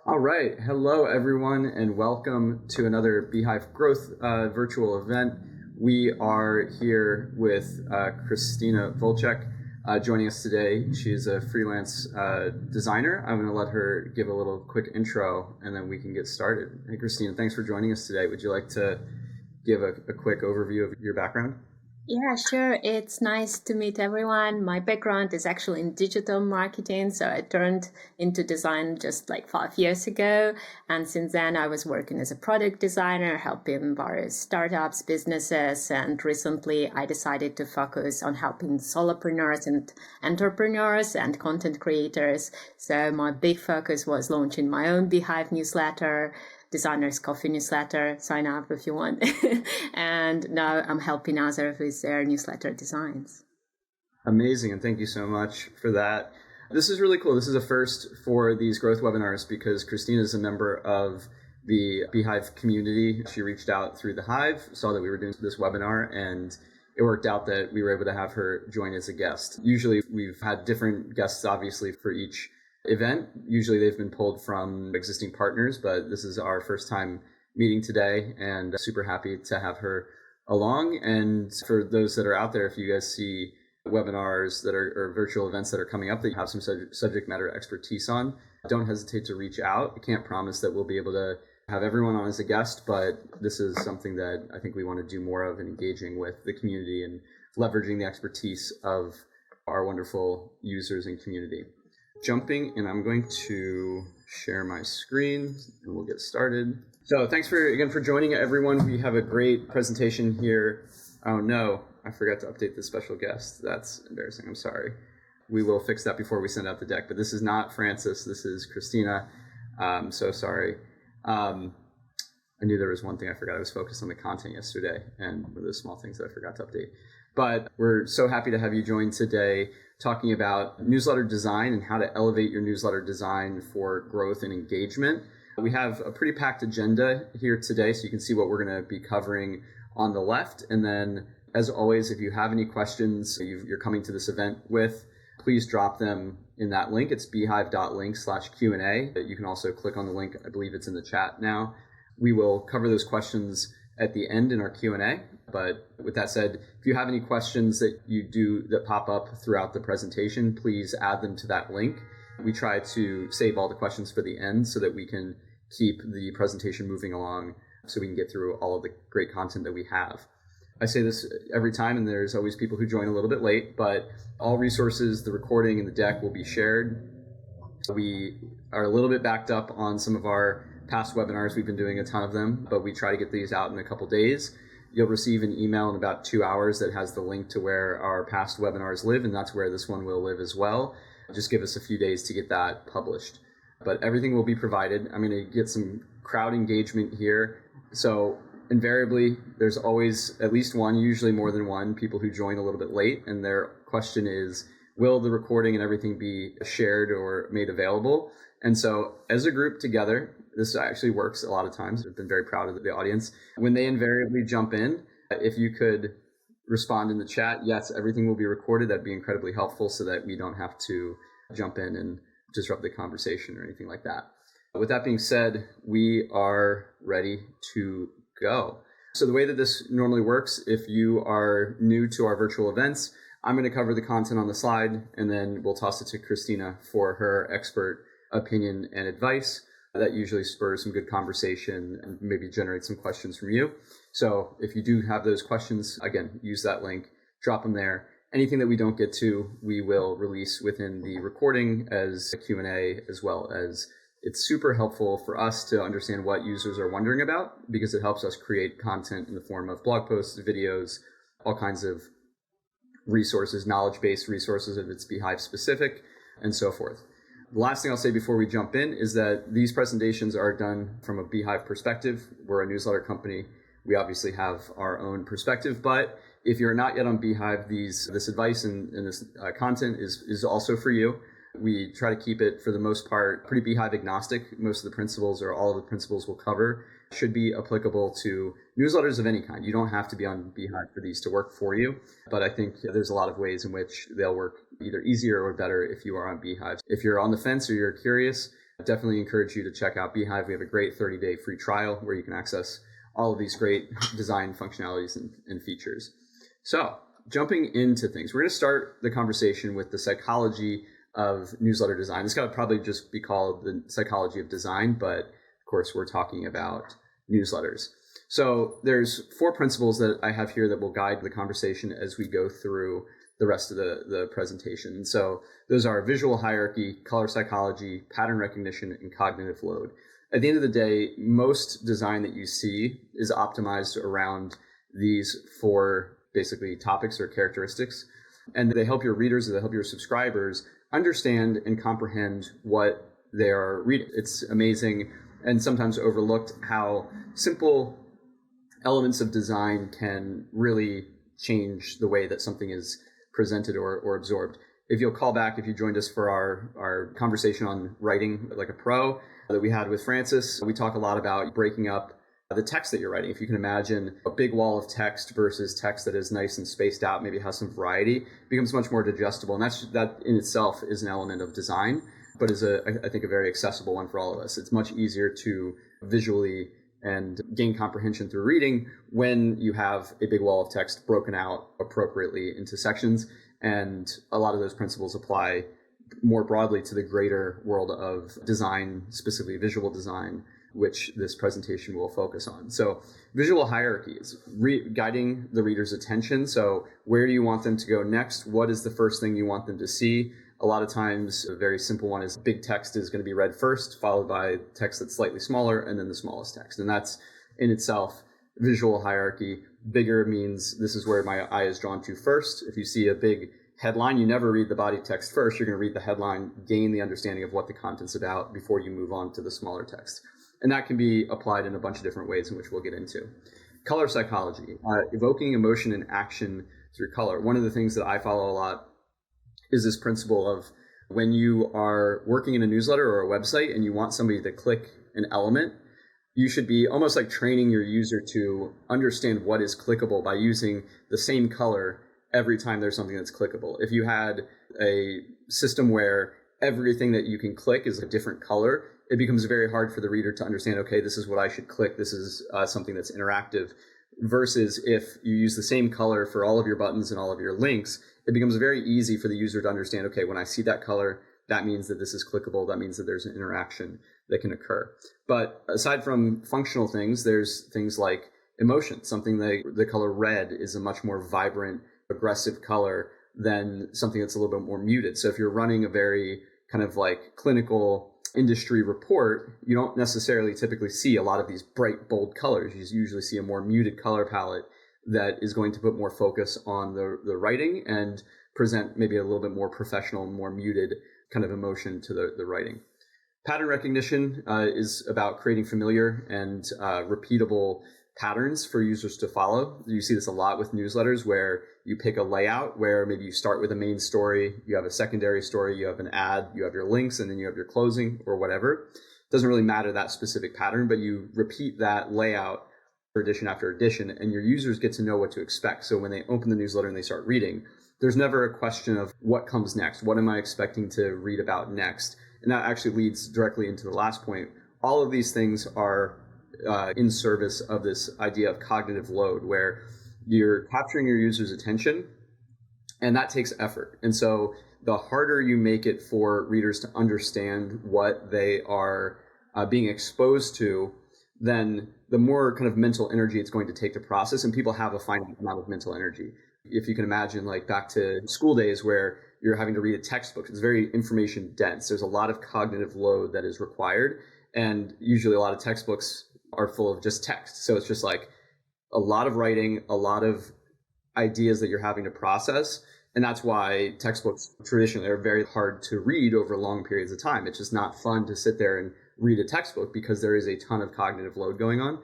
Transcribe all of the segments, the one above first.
All right. Hello, everyone, and welcome to another beehiiv Growth virtual event. We are here with Kristina Volchek joining us today. She is a freelance designer. I'm going to let her give a little quick intro, and then we can get started. Hey, Kristina, thanks for joining us today. Would you like to give a quick overview of your background? Yeah, sure. It's nice to meet everyone. My background is actually in digital marketing, so I turned into design just like 5 years ago. And since then, I was working as a product designer, helping various startups, businesses. And recently, I decided to focus on helping solopreneurs and entrepreneurs and content creators. So my big focus was launching my own beehiiv newsletter, Designer's Coffee newsletter. Sign up if you want. And now I'm helping others with their newsletter designs. Amazing, and thank you so much for that. This is really cool. This is a first for these growth webinars because Kristina is a member of the beehiiv community. She reached out through the Hive, saw that we were doing this webinar, and it worked out that we were able to have her join as a guest. Usually we've had different guests, obviously, for each event. Usually they've been pulled from existing partners, but this is our first time meeting today, and super happy to have her along. And for those that are out there, if you guys see webinars that are or virtual events that are coming up that you have some subject matter expertise on, don't hesitate to reach out. I can't promise that we'll be able to have everyone on as a guest, but this is something that I think we want to do more of, and engaging with the community and leveraging the expertise of our wonderful users and community. Jumping, and I'm going to share my screen and we'll get started. So thanks again for joining everyone. We have a great presentation here. Oh no, I forgot to update the special guest. That's embarrassing. I'm sorry. We will fix that before we send out the deck, but this is not Francis. This is Kristina. So sorry. I knew there was one thing I forgot. I was focused on the content yesterday, and one of those small things that I forgot to update. But we're so happy to have you join today, talking about newsletter design and how to elevate your newsletter design for growth and engagement. We have a pretty packed agenda here today, so you can see what we're going to be covering on the left. And then, as always, if you have any questions you're coming to this event with, please drop them in that link. It's beehiiv.link/Q&A. You can also click on the link. I believe it's in the chat now. We will cover those questions at the end in our Q&A. But with that said, if you have any questions that pop up throughout the presentation, please add them to that link. We try to save all the questions for the end so that we can keep the presentation moving along, so we can get through all of the great content that we have. I say this every time, and there's always people who join a little bit late, but all resources, the recording and the deck, will be shared. We are a little bit backed up on some of our past webinars. We've been doing a ton of them, but we try to get these out in a couple days. You'll receive an email in about 2 hours that has the link to where our past webinars live, and that's where this one will live as well. Just give us a few days to get that published. But everything will be provided. I'm going to get some crowd engagement here. So invariably, there's always at least one, usually more than one, people who join a little bit late, and their question is, will the recording and everything be shared or made available? And so as a group together, this actually works a lot of times. I've been very proud of the audience. When they invariably jump in, if you could respond in the chat, yes, everything will be recorded. That'd be incredibly helpful so that we don't have to jump in and disrupt the conversation or anything like that. With that being said, we are ready to go. So the way that this normally works, if you are new to our virtual events, I'm going to cover the content on the slide, and then we'll toss it to Kristina for her expert opinion and advice. That usually spurs some good conversation and maybe generates some questions from you. So if you do have those questions, again, use that link, drop them there. Anything that we don't get to, we will release within the recording as a Q&A, as well as it's super helpful for us to understand what users are wondering about, because it helps us create content in the form of blog posts, videos, all kinds of resources, knowledge-based resources if it's beehiiv specific, and so forth. The last thing I'll say before we jump in is that these presentations are done from a beehiiv perspective. We're a newsletter company. We obviously have our own perspective, but if you're not yet on beehiiv, this advice and this content is also for you. We try to keep it, for the most part, pretty beehiiv agnostic. Most of the principles, or all of the principles we'll cover, should be applicable to newsletters of any kind. You don't have to be on beehiiv for these to work for you, but I think there's a lot of ways in which they'll work either easier or better if you are on beehiiv. If you're on the fence or you're curious, definitely encourage you to check out beehiiv. We have a great 30-day free trial where you can access all of these great design functionalities and features. So jumping into things, we're going to start the conversation with the psychology of newsletter design. This could probably just be called the psychology of design, but of course we're talking about newsletters. So there's 4 principles that I have here that will guide the conversation as we go through the rest of the presentation. So those are visual hierarchy, color psychology, pattern recognition, and cognitive load. At the end of the day, most design that you see is optimized around these 4 basically topics or characteristics, and they help your readers, they help your subscribers understand and comprehend what they are reading. It's amazing and sometimes overlooked how simple elements of design can really change the way that something is presented or absorbed. If you'll call back, if you joined us for our conversation on writing like a pro that we had with Francis, we talk a lot about breaking up the text that you're writing. If you can imagine a big wall of text versus text that is nice and spaced out, maybe has some variety, it becomes much more digestible. And that in itself is an element of design, but is I think a very accessible one for all of us. It's much easier to visually and gain comprehension through reading when you have a big wall of text broken out appropriately into sections. And a lot of those principles apply more broadly to the greater world of design, specifically visual design, which this presentation will focus on. So visual hierarchy is guiding the reader's attention. So where do you want them to go next? What is the first thing you want them to see? A lot of times, a very simple one is big text is going to be read first, followed by text that's slightly smaller, and then the smallest text. And that's in itself visual hierarchy. Bigger means this is where my eye is drawn to first. If you see a big headline, you never read the body text first. You're going to read the headline, gain the understanding of what the content's about before you move on to the smaller text. And that can be applied in a bunch of different ways in which we'll get into. Color psychology, evoking emotion and action through color. One of the things that I follow a lot is this principle of when you are working in a newsletter or a website and you want somebody to click an element, you should be almost like training your user to understand what is clickable by using the same color every time there's something that's clickable. If you had a system where everything that you can click is a different color, it becomes very hard for the reader to understand, okay, this is what I should click. This is something that's interactive. Versus if you use the same color for all of your buttons and all of your links, it becomes very easy for the user to understand, okay, when I see that color, that means that this is clickable. That means that there's an interaction that can occur. But aside from functional things, there's things like emotion. Something like the color red is a much more vibrant, aggressive color than something that's a little bit more muted. So if you're running a very kind of like clinical industry report, you don't necessarily typically see a lot of these bright, bold colors. You usually see a more muted color palette that is going to put more focus on the writing and present maybe a little bit more professional, more muted kind of emotion to the writing. Pattern recognition is about creating familiar and repeatable patterns for users to follow. You see this a lot with newsletters where you pick a layout where maybe you start with a main story, you have a secondary story, you have an ad, you have your links, and then you have your closing or whatever. It doesn't really matter that specific pattern, but you repeat that layout for edition after edition, and your users get to know what to expect. So when they open the newsletter and they start reading, there's never a question of what comes next. What am I expecting to read about next? And that actually leads directly into the last point. All of these things are in service of this idea of cognitive load, where you're capturing your user's attention, and that takes effort. And so the harder you make it for readers to understand what they are being exposed to, then the more kind of mental energy it's going to take to process, and people have a finite amount of mental energy. If you can imagine, like back to school days where you're having to read a textbook, it's very information dense. There's a lot of cognitive load that is required, and usually a lot of textbooks are full of just text. So it's just like a lot of writing, a lot of ideas that you're having to process. And that's why textbooks traditionally are very hard to read over long periods of time. It's just not fun to sit there and read a textbook because there is a ton of cognitive load going on.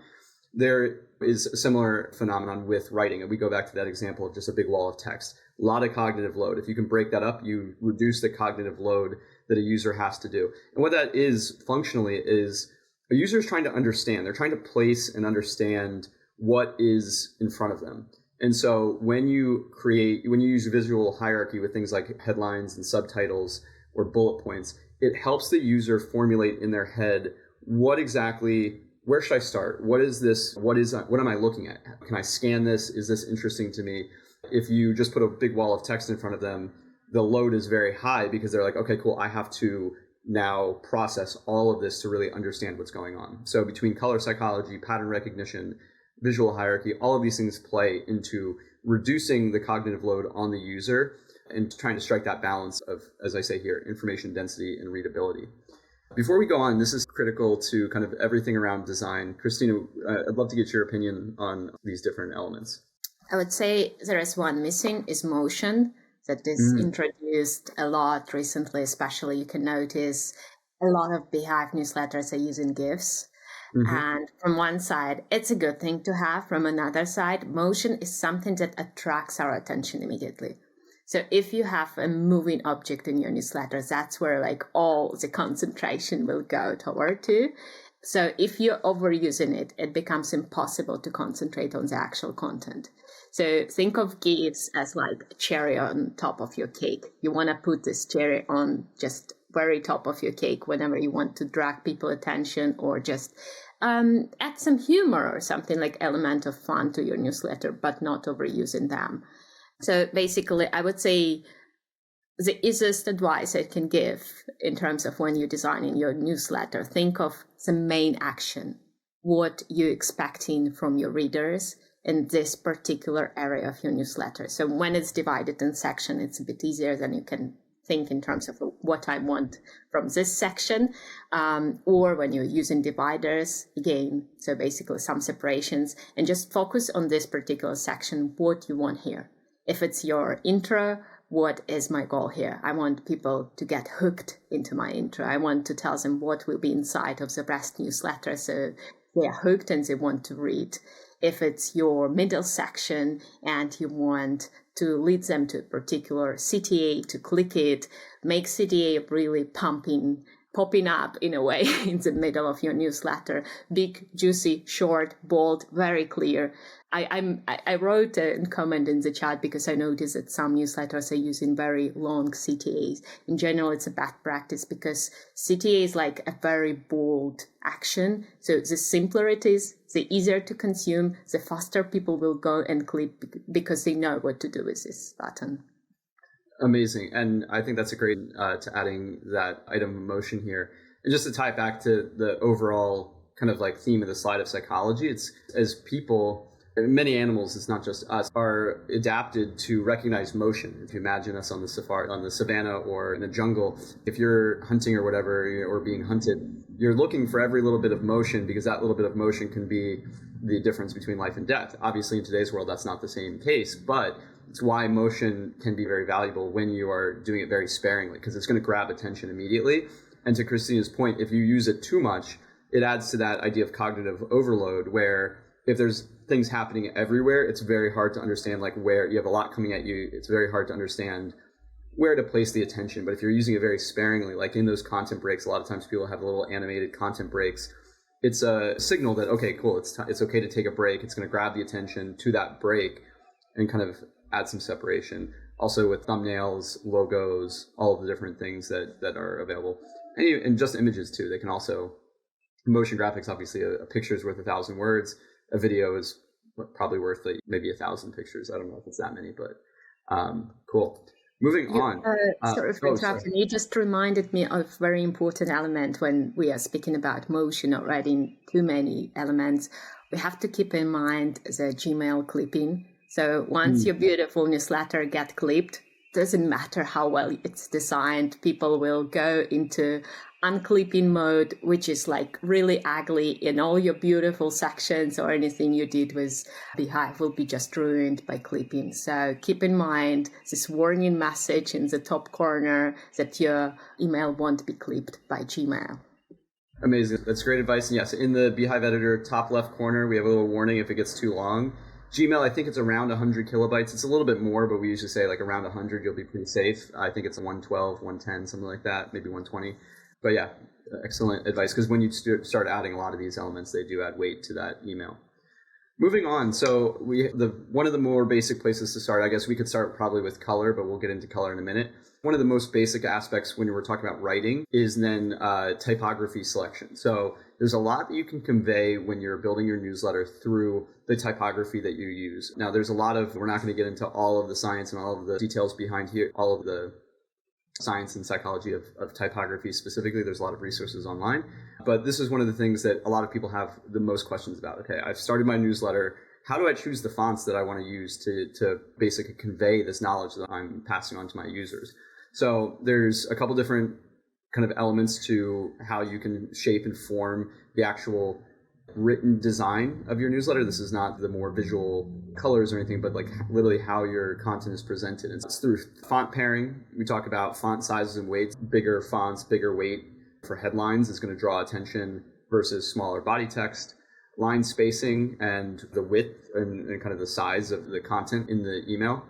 There is a similar phenomenon with writing. And we go back to that example of just a big wall of text. A lot of cognitive load. If you can break that up, you reduce the cognitive load that a user has to do. And what that is functionally is a user is trying to understand. They're trying to place and understand what is in front of them. And so when you use visual hierarchy with things like headlines and subtitles or bullet points, it helps the user formulate in their head where should I start? What am I looking at? Can I scan this? Is this interesting to me? If you just put a big wall of text in front of them, the load is very high because they're like, okay, cool, I have to now process all of this to really understand what's going on. So between color psychology, pattern recognition, visual hierarchy, all of these things play into reducing the cognitive load on the user and trying to strike that balance of, as I say here, information density and readability. Before we go on, this is critical to kind of everything around design. Kristina, I'd love to get your opinion on these different elements. I would say there is one missing is motion that is introduced a lot recently, especially you can notice a lot of beehiiv newsletters are using GIFs. And from one side, it's a good thing to have. From another side, motion is something that attracts our attention immediately. So if you have a moving object in your newsletter, that's where like all the concentration will go toward to. So if you're overusing it, it becomes impossible to concentrate on the actual content. So think of GIFs as like a cherry on top of your cake. You want to put this cherry on just very top of your cake whenever you want to drag people's attention or just add some humor or something like element of fun to your newsletter, but not overusing them. So basically, I would say the easiest advice I can give in terms of when you're designing your newsletter, think of the main action, what you're expecting from your readers in this particular area of your newsletter. So when it's divided in section, it's a bit easier than you can think in terms of what I want from this section, or when you're using dividers, again, so basically some separations, and just focus on this particular section, what you want here. If it's your intro, what is my goal here? I want people to get hooked into my intro. I want to tell them what will be inside of the rest newsletter so they're hooked and they want to read. If it's your middle section and you want to lead them to a particular CTA, to click it, make CTA really popping up in a way in the middle of your newsletter. Big, juicy, short, bold, very clear. I wrote a comment in the chat because I noticed that some newsletters are using very long CTAs. In general, it's a bad practice because CTA is like a very bold action. So the simpler it is, the easier to consume, the faster people will go and click because they know what to do with this button. Amazing. And I think that's a great to adding that item of motion here. And just to tie it back to the overall kind of like theme of the slide of psychology, it's as people, many animals, it's not just us, are adapted to recognize motion. If you imagine us on the savannah or in the jungle, if you're hunting or whatever, or being hunted, you're looking for every little bit of motion because that little bit of motion can be the difference between life and death. Obviously, in today's world, that's not the same case, but it's why motion can be very valuable when you are doing it very sparingly, because it's going to grab attention immediately. And to Kristina's point, if you use it too much, it adds to that idea of cognitive overload, where if there's things happening everywhere, it's very hard to understand, like where you have a lot coming at you, it's very hard to understand where to place the attention. But if you're using it very sparingly, like in those content breaks, a lot of times people have little animated content breaks. It's a signal that, okay, cool, it's okay to take a break. It's going to grab the attention to that break and kind of add some separation. Also with thumbnails, logos, all of the different things that are available. And just images too. They can also, motion graphics, obviously a picture is worth 1,000 words. A video is probably worth maybe 1,000 pictures. I don't know if it's that many, but cool. Moving on. Sorry for interrupting. You just reminded me of a very important element when we are speaking about motion or adding too many elements. We have to keep in mind the Gmail clipping. So once your beautiful newsletter get clipped, doesn't matter how well it's designed, people will go into unclipping mode, which is like really ugly, in all your beautiful sections or anything you did with beehiiv will be just ruined by clipping. So keep in mind this warning message in the top corner that your email won't be clipped by Gmail. Amazing. That's great advice. And yes, in the beehiiv editor, top left corner, we have a little warning if it gets too long. Gmail, I think it's around 100 kilobytes. It's a little bit more, but we usually say like around 100, you'll be pretty safe. I think it's 112, 110, something like that, maybe 120. But yeah, excellent advice, because when you start adding a lot of these elements, they do add weight to that email. Moving on, so one of the more basic places to start, I guess we could start probably with color, but we'll get into color in a minute. one of the most basic aspects when we're talking about writing is then typography selection. So there's a lot that you can convey when you're building your newsletter through the typography that you use. Now, there's a lot of, we're not going to get into all of the science and all of the details behind here, all of the science and psychology of typography specifically. There's a lot of resources online. But this is one of the things that a lot of people have the most questions about. Okay, I've started my newsletter. How do I choose the fonts that I want to use to basically convey this knowledge that I'm passing on to my users? So there's a couple different kind of elements to how you can shape and form the actual written design of your newsletter. This is not the more visual colors or anything, but like literally how your content is presented. It's through font pairing. We talk about font sizes and weights. Bigger fonts, bigger weight for headlines is going to draw attention versus smaller body text. Line spacing and the width and kind of the size of the content in the email.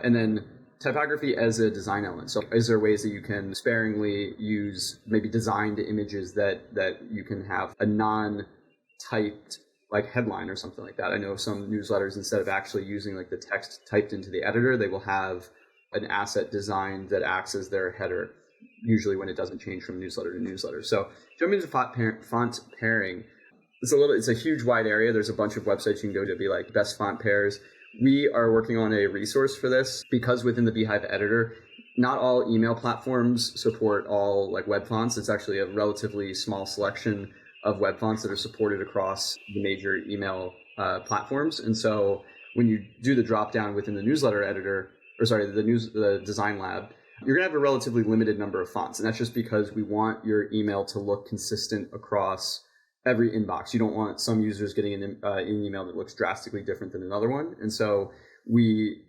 And then typography as a design element. So is there ways that you can sparingly use maybe designed images that you can have a non-typed like headline or something like that? I know some newsletters, instead of actually using like the text typed into the editor, they will have an asset designed that acts as their header, usually when it doesn't change from newsletter to newsletter. So jumping into font pairing, it's a huge wide area. There's a bunch of websites you can go to be like best font pairs. We are working on a resource for this because within the beehiiv editor, not all email platforms support all like web fonts. It's actually a relatively small selection of web fonts that are supported across the major email platforms. And so when you do the drop down within the newsletter editor, the design lab, you're going to have a relatively limited number of fonts. And that's just because we want your email to look consistent across every inbox. You don't want some users getting an email that looks drastically different than another one. And so we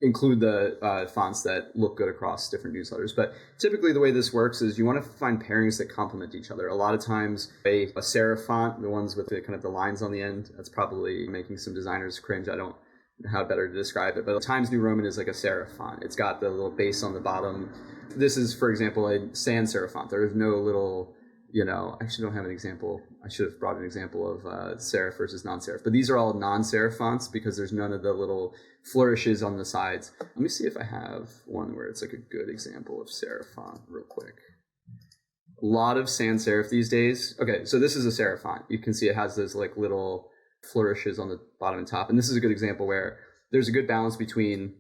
include the fonts that look good across different newsletters. But typically the way this works is you want to find pairings that complement each other. A lot of times a serif font, the ones with the kind of the lines on the end, that's probably making some designers cringe. I don't know how better to describe it, but Times New Roman is like a serif font. It's got the little base on the bottom. This is, for example, a sans serif font. There is no little, I actually don't have an example. I should have brought an example of serif versus non-serif. But these are all non-serif fonts because there's none of the little flourishes on the sides. Let me see if I have one where it's like a good example of serif font real quick. A lot of sans serif these days. Okay, so this is a serif font. You can see it has those like little flourishes on the bottom and top. And this is a good example where there's a good balance between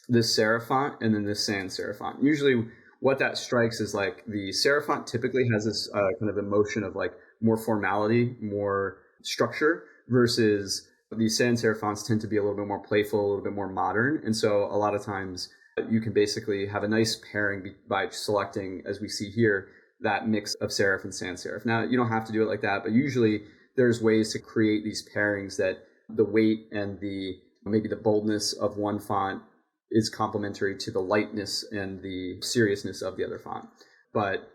this serif font and then this sans serif font. Usually what that strikes is like the serif font typically has this kind of emotion of like more formality, more structure, versus the sans serif fonts tend to be a little bit more playful, a little bit more modern. And so a lot of times you can basically have a nice pairing by selecting, as we see here, that mix of serif and sans serif. Now, you don't have to do it like that, but usually there's ways to create these pairings that the weight and maybe the boldness of one font is complementary to the lightness and the seriousness of the other font. But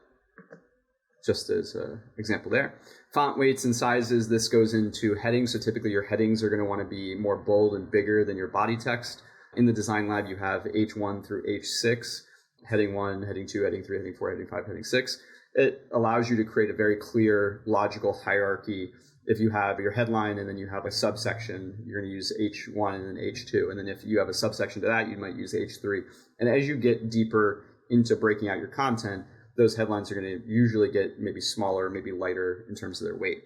just as an example there. Font weights and sizes, this goes into headings. So typically your headings are going to want to be more bold and bigger than your body text. In the design lab, you have H1 through H6, heading 1, heading 2, heading 3, heading 4, heading 5, heading 6. It allows you to create a very clear, logical hierarchy. If you have your headline and then you have a subsection, you're going to use H1 and then H2. And then if you have a subsection to that, you might use H3. And as you get deeper into breaking out your content, those headlines are going to usually get maybe smaller, maybe lighter in terms of their weight.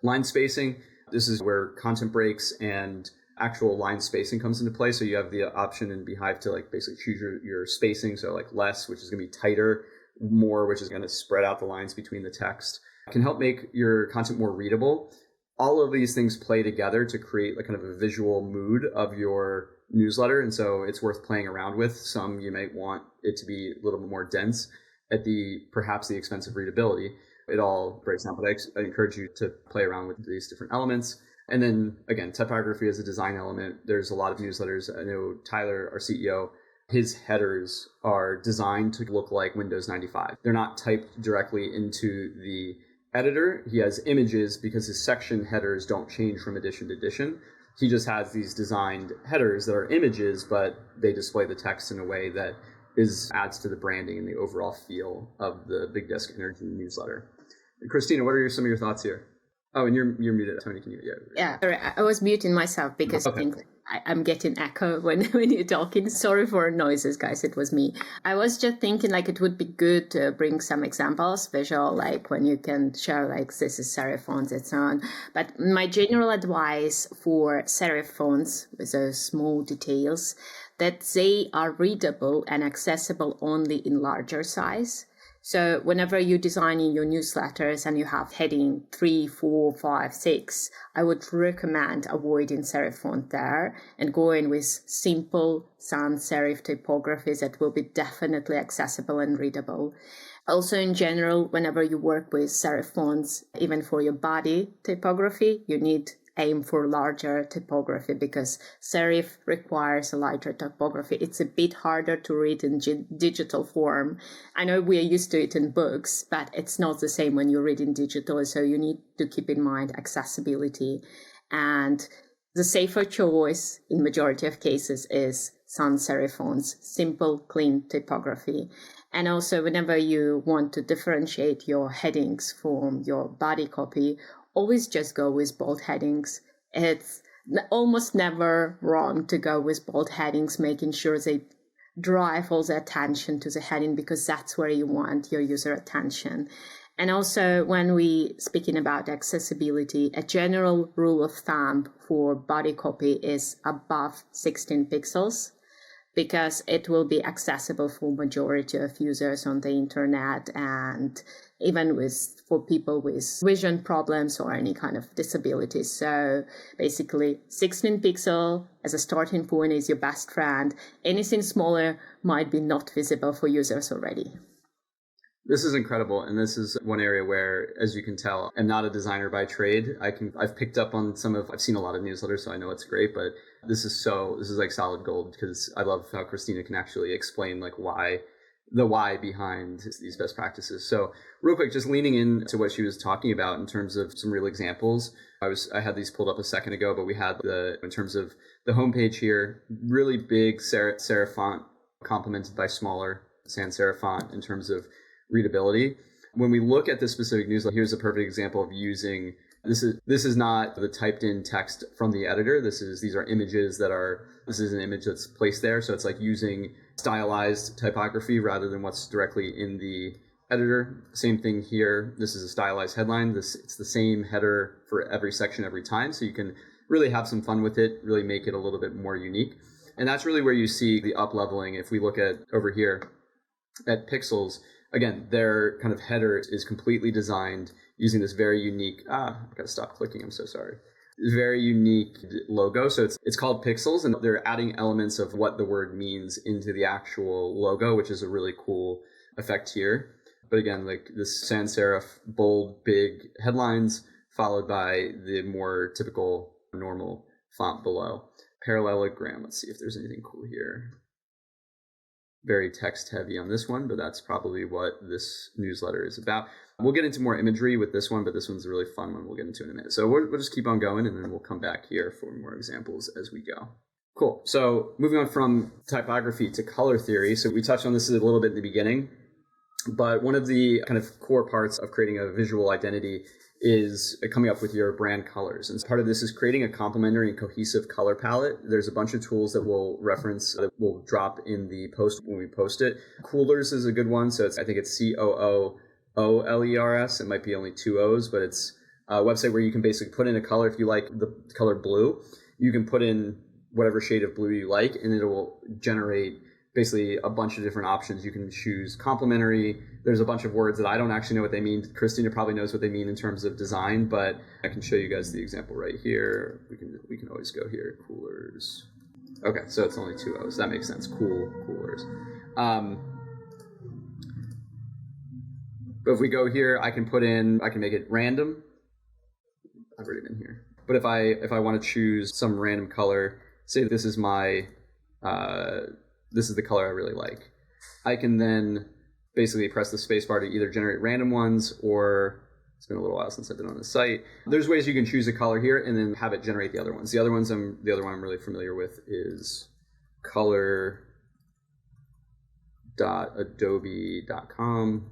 Line spacing, this is where content breaks and actual line spacing comes into play. So you have the option in beehiiv to like basically choose your spacing. So like less, which is going to be tighter, more, which is going to spread out the lines between the text. It can help make your content more readable. All of these things play together to create like kind of a visual mood of your newsletter. And so it's worth playing around with. Some you might want it to be a little bit more dense at perhaps the expense of readability. It all breaks down, but I encourage you to play around with these different elements. And then again, typography as a design element. There's a lot of newsletters. I know Tyler, our CEO, his headers are designed to look like Windows 95. They're not typed directly into the editor. He has images because his section headers don't change from edition to edition. He just has these designed headers that are images, but they display the text in a way that adds to the branding and the overall feel of the Big Desk Energy newsletter. And Kristina, what are some of your thoughts here? Oh, and you're muted, Tony. Can you? Yeah. Sorry, I was muting myself because okay. I'm getting echo when you're talking. Sorry for noises, guys. It was me. I was just thinking like it would be good to bring some examples, visual, like when you can show like this is serif fonts and so on. But my general advice for serif fonts with those small details, that they are readable and accessible only in larger size. So whenever you're designing your newsletters and you have heading 3, 4, 5, 6, I would recommend avoiding serif font there and going with simple sans serif typographies that will be definitely accessible and readable. Also, in general, whenever you work with serif fonts, even for your body typography, you need aim for larger typography because serif requires a lighter typography. It's a bit harder to read in digital form. I know we are used to it in books, but it's not the same when you read in digital. So you need to keep in mind accessibility. And the safer choice in majority of cases is sans serif fonts, simple, clean typography. And also whenever you want to differentiate your headings from your body copy, always just go with bold headings. It's almost never wrong to go with bold headings, making sure they drive all the attention to the heading because that's where you want your user attention. And also when we speaking about accessibility, a general rule of thumb for body copy is above 16 pixels because it will be accessible for majority of users on the internet and even for people with vision problems or any kind of disabilities. So basically 16 pixel as a starting point is your best friend. Anything smaller might be not visible for users already. This is incredible, and this is one area where, as you can tell, I'm not a designer by trade. I've picked up on I've seen a lot of newsletters, so I know it's great, but this is like solid gold because I love how Kristina can actually explain like the why behind these best practices. So real quick, just leaning into what she was talking about in terms of some real examples. I had these pulled up a second ago, but we had in terms of the homepage here, really big serif font complemented by smaller sans serif font in terms of readability. When we look at this specific newsletter, here's a perfect example of using this is not the typed in text from the editor. This is an image that's placed there. So it's like using stylized typography rather than what's directly in the editor. Same thing here. This is a stylized headline. It's the same header for every section every time. So you can really have some fun with it, really make it a little bit more unique. And that's really where you see the up leveling. If we look at over here at Pixels, again, their kind of header is completely designed using this very unique, I've got to stop clicking, I'm so sorry. Very unique logo. So it's called Pixels, and they're adding elements of what the word means into the actual logo, which is a really cool effect here. But again, like this sans serif, bold, big headlines, followed by the more typical normal font below. Parallelogram, let's see if there's anything cool here. Very text heavy on this one, but that's probably what this newsletter is about. We'll get into more imagery with this one, but this one's a really fun one we'll get into in a minute. So we'll just keep on going, and then we'll come back here for more examples as we go. Cool. So moving on from typography to color theory. So we touched on this a little bit in the beginning, but one of the kind of core parts of creating a visual identity is coming up with your brand colors. And part of this is creating a complementary and cohesive color palette. There's a bunch of tools that we'll reference that will drop in the post when we post it. Coolers is a good one. So I think it's COOLERS. It might be only 2 O's, but it's a website where you can basically put in a color. If you like the color blue, you can put in whatever shade of blue you like, and it will generate basically a bunch of different options. You can choose complementary. There's a bunch of words that I don't actually know what they mean. Kristina probably knows what they mean in terms of design, but I can show you guys the example right here. We can always go here. Coolers. Okay, so it's only 2 O's. That makes sense. Coolers. But if we go here, I can make it random. I've already been here. But if I want to choose some random color, say this is this is the color I really like, I can then basically press the spacebar to either generate random ones, or it's been a little while since I've been on the site. There's ways you can choose a color here and then have it generate the other ones. The other one I'm really familiar with is color.adobe.com.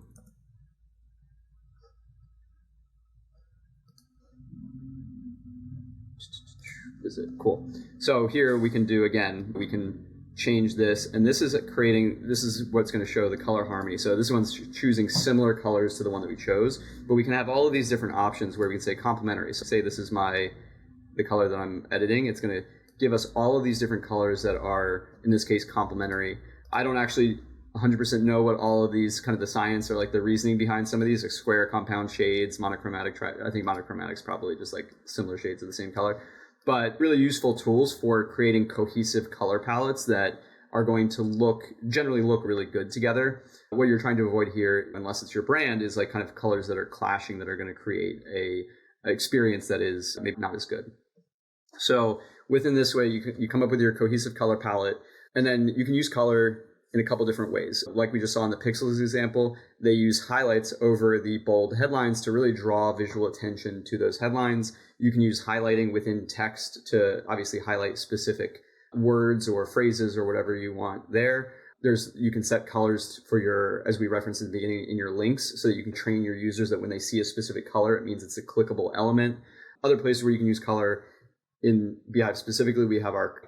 visit. Cool. So here we can do, again, we can change this, and this is what's going to show the color harmony. So this one's choosing similar colors to the one that we chose, but we can have all of these different options where we can say complementary. So say this is the color that I'm editing. It's going to give us all of these different colors that are, in this case, complementary. I don't actually 100% know what all of these, kind of the science or like the reasoning behind some of these, like square, compound shades, monochromatic. I think monochromatic's probably just like similar shades of the same color. But really useful tools for creating cohesive color palettes that are going to generally look really good together. What you're trying to avoid here, unless it's your brand, is like kind of colors that are clashing that are going to create a experience that is maybe not as good. So within this way, you come up with your cohesive color palette, and then you can use color in a couple different ways. Like we just saw in the pixels example, they use highlights over the bold headlines to really draw visual attention to those headlines. You can use highlighting within text to obviously highlight specific words or phrases or whatever you want there. You can set colors for your, as we referenced in the beginning, in your links, so that you can train your users that when they see a specific color, it means it's a clickable element. Other places where you can use color, in beehiiv specifically, we have our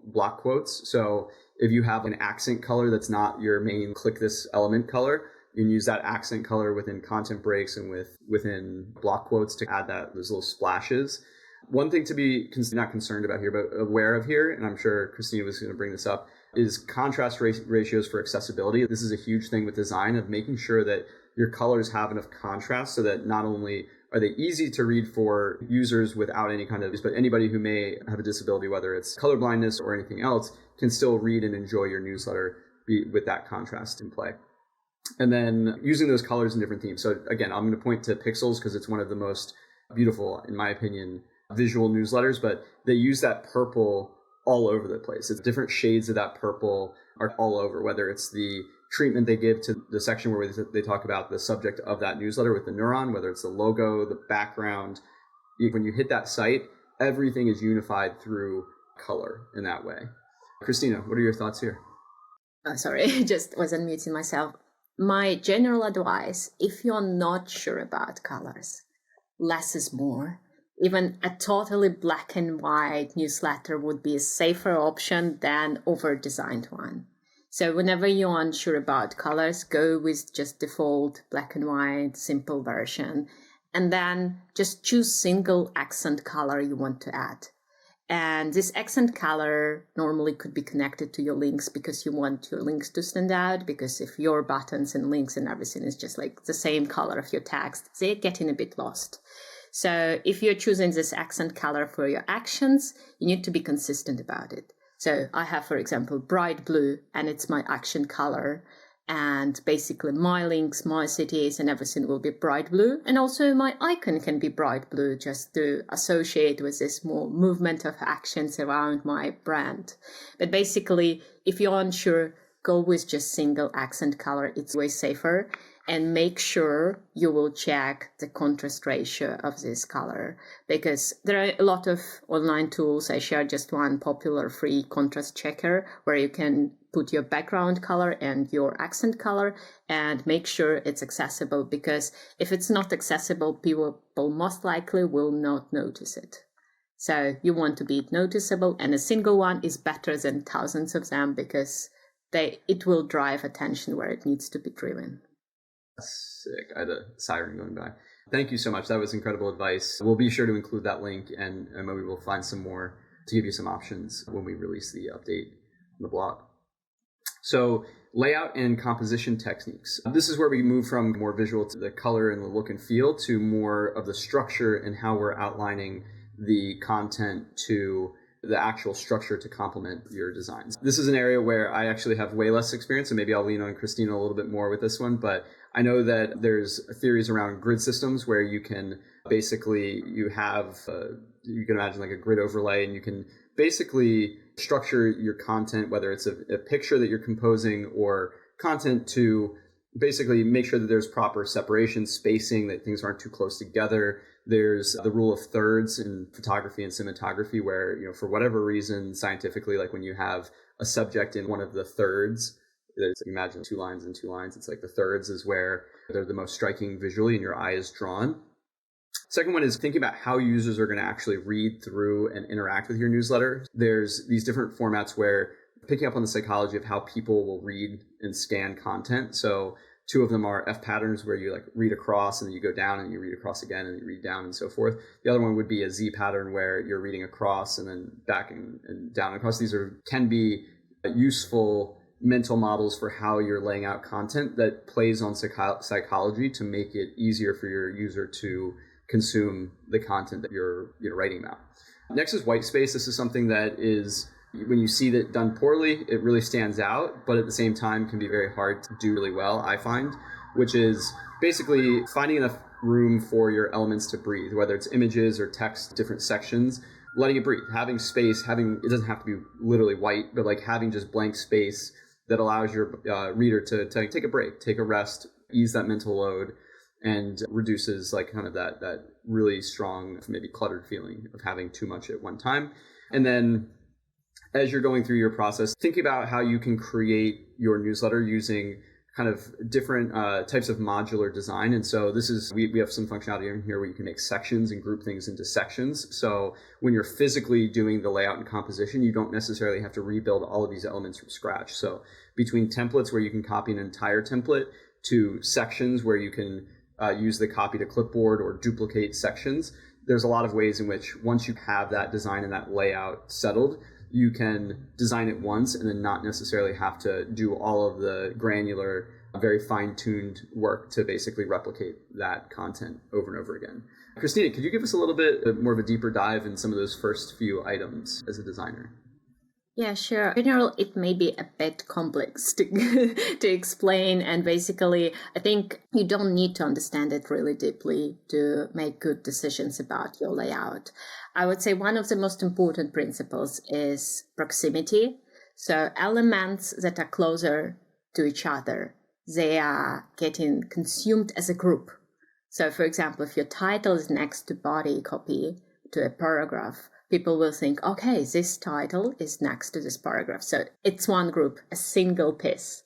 block quotes. So if you have an accent color that's not your main click this element color, you can use that accent color within content breaks and within block quotes to add those little splashes. One thing to be not concerned about here, but aware of here, and I'm sure Kristina was going to bring this up, is contrast ratios for accessibility. This is a huge thing with design, of making sure that your colors have enough contrast so that not only are they easy to read for users without any kind of, but anybody who may have a disability, whether it's colorblindness or anything else, can still read and enjoy your newsletter with that contrast in play. And then using those colors in different themes. So again, I'm going to point to Pixels because it's one of the most beautiful, in my opinion, visual newsletters, but they use that purple all over the place. It's different shades of that purple are all over, whether it's the treatment they give to the section where they talk about the subject of that newsletter with the neuron, whether it's the logo, the background. When you hit that site, everything is unified through color in that way. Kristina, what are your thoughts here? Oh, sorry, just was unmuting myself. My general advice, if you're not sure about colors, less is more. Even a totally black and white newsletter would be a safer option than over-designed one. So whenever you're unsure about colors, go with just default black and white, simple version, and then just choose single accent color you want to add. And this accent color normally could be connected to your links because you want your links to stand out, because if your buttons and links and everything is just like the same color of your text, they're getting a bit lost. So if you're choosing this accent color for your actions, you need to be consistent about it. So I have, for example, bright blue, and it's my action color. And basically my links, my cities and everything will be bright blue. And also my icon can be bright blue just to associate with this more movement of actions around my brand. But basically, if you're unsure, go with just single accent color. It's way safer. And make sure you will check the contrast ratio of this color, because there are a lot of online tools. I share just one popular free contrast checker where you can put your background color and your accent color and make sure it's accessible, because if it's not accessible, people most likely will not notice it. So you want to be noticeable, and a single one is better than thousands of them because it will drive attention where it needs to be driven. Sick. I had a siren going by. Thank you so much. That was incredible advice. We'll be sure to include that link, and maybe we'll find some more to give you some options when we release the update on the blog. So layout and composition techniques. This is where we move from more visual to the color and the look and feel to more of the structure and how we're outlining the content to the actual structure to complement your designs. This is an area where I actually have way less experience, and maybe I'll lean on Kristina a little bit more with this one, but I know that there's theories around grid systems where you can basically, you can imagine like a grid overlay, and you can basically structure your content, whether it's a picture that you're composing or content, to basically make sure that there's proper separation, spacing, that things aren't too close together. There's the rule of thirds in photography and cinematography where, for whatever reason, scientifically, like when you have a subject in one of the thirds, imagine 2 lines and 2 lines, it's like the thirds is where they're the most striking visually and your eye is drawn. Second one is thinking about how users are going to actually read through and interact with your newsletter. There's these different formats where picking up on the psychology of how people will read and scan content. So two of them are F patterns, where you like read across and then you go down and you read across again and you read down and so forth. The other one would be a Z pattern, where you're reading across and then back and down and across. These can be useful mental models for how you're laying out content that plays on psychology to make it easier for your user to consume the content that you're writing about. Next is white space. This is something that is, when you see that done poorly, it really stands out, but at the same time can be very hard to do really well, I find, which is basically finding enough room for your elements to breathe, whether it's images or text, different sections, letting it breathe, having space, it doesn't have to be literally white, but like having just blank space that allows your reader to take a break, take a rest, ease that mental load, and reduces like kind of that really strong, maybe cluttered feeling of having too much at one time. And then as you're going through your process, think about how you can create your newsletter using kind of different types of modular design. And so we have some functionality in here where you can make sections and group things into sections. So when you're physically doing the layout and composition, you don't necessarily have to rebuild all of these elements from scratch. So between templates where you can copy an entire template to sections where you can use the copy to clipboard or duplicate sections, there's a lot of ways in which once you have that design and that layout settled, you can design it once and then not necessarily have to do all of the granular, very fine-tuned work to basically replicate that content over and over again. Kristina, could you give us a little bit more of a deeper dive in some of those first few items as a designer? Yeah, sure. In general, it may be a bit complex to to explain. And basically, I think you don't need to understand it really deeply to make good decisions about your layout. I would say one of the most important principles is proximity. So elements that are closer to each other, they are getting consumed as a group. So for example, if your title is next to body copy to a paragraph, people will think, okay, this title is next to this paragraph. So it's one group, a single piece.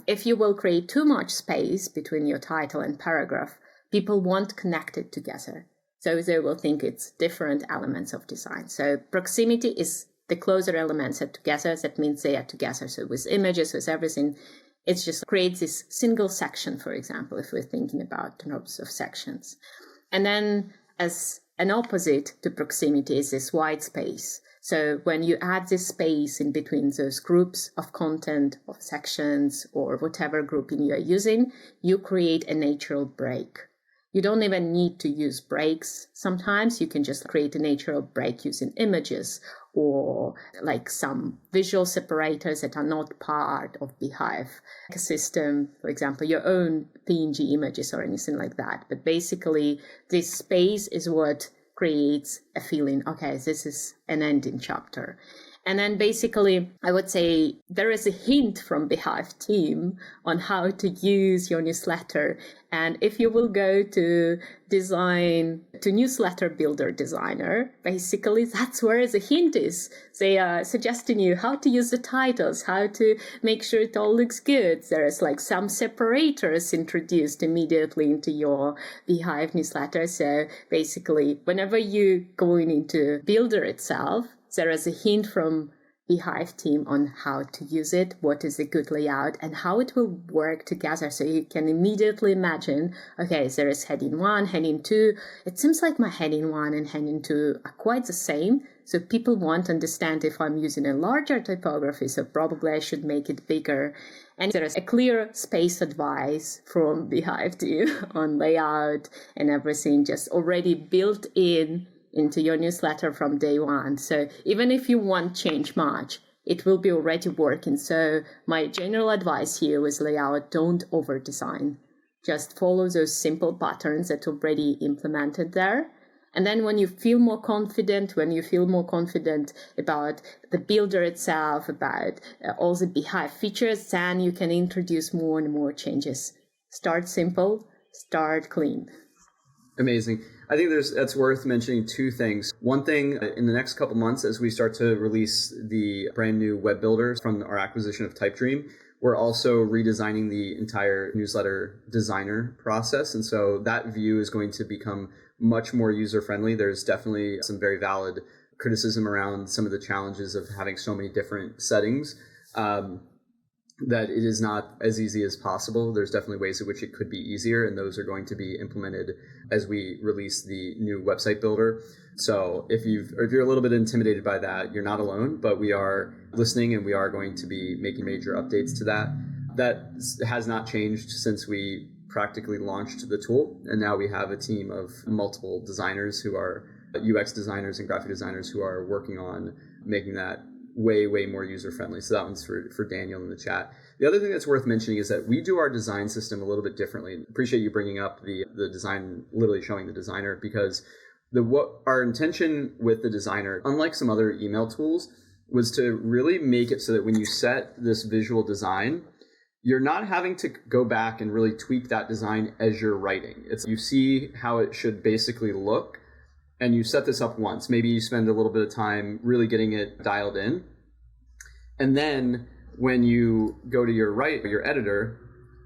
If you will create too much space between your title and paragraph, people won't connect it together. So they will think it's different elements of design. So proximity is the closer elements are together. That means they are together. So with images, with everything, it just creates this single section, for example, if we're thinking about terms of sections. And then as an opposite to proximity is this white space. So when you add this space in between those groups of content, of sections, or whatever grouping you are using, you create a natural break. You don't even need to use breaks. Sometimes you can just create a natural break using images or like some visual separators that are not part of beehiiv system, for example, your own PNG images or anything like that. But basically, this space is what creates a feeling, okay, this is an ending chapter. And then basically, I would say there is a hint from beehiiv team on how to use your newsletter. And if you will go to newsletter builder designer, basically that's where the hint is. They are suggesting you how to use the titles, how to make sure it all looks good. There's like some separators introduced immediately into your beehiiv newsletter. So basically, whenever you going into builder itself, there is a hint from beehiiv team on how to use it, what is a good layout, and how it will work together. So you can immediately imagine, okay, there is heading 1, heading 2. It seems like my heading 1 and heading 2 are quite the same. So people won't understand if I'm using a larger typography, so probably I should make it bigger. And there is a clear space advice from beehiiv team on layout and everything just already built into your newsletter from day one. So even if you won't change much, it will be already working. So my general advice here with layout, don't over design. Just follow those simple patterns that are already implemented there. And then when you feel more confident about the builder itself, about all the beehiiv features, then you can introduce more and more changes. Start simple, start clean. Amazing. I think that's worth mentioning two things. One thing, in the next couple months, as we start to release the brand new web builders from our acquisition of Typedream, we're also redesigning the entire newsletter designer process. And so that view is going to become much more user-friendly. There's definitely some very valid criticism around some of the challenges of having so many different settings, that it is not as easy as possible. There's definitely ways in which it could be easier, and those are going to be implemented as we release the new website builder. So if you're a little bit intimidated by that, you're not alone, but we are listening and we are going to be making major updates to that. That has not changed since we practically launched the tool, and now we have a team of multiple designers who are UX designers and graphic designers who are working on making that way more user-friendly. So that one's for Daniel in the chat. The other thing that's worth mentioning is that we do our design system a little bit differently. Appreciate you bringing up the design, literally showing the designer, because what our intention with the designer, unlike some other email tools, was to really make it so that when you set this visual design, you're not having to go back and really tweak that design as you're writing. You see how it should basically look, and you set this up once. Maybe you spend a little bit of time really getting it dialed in. And then when you go to your editor,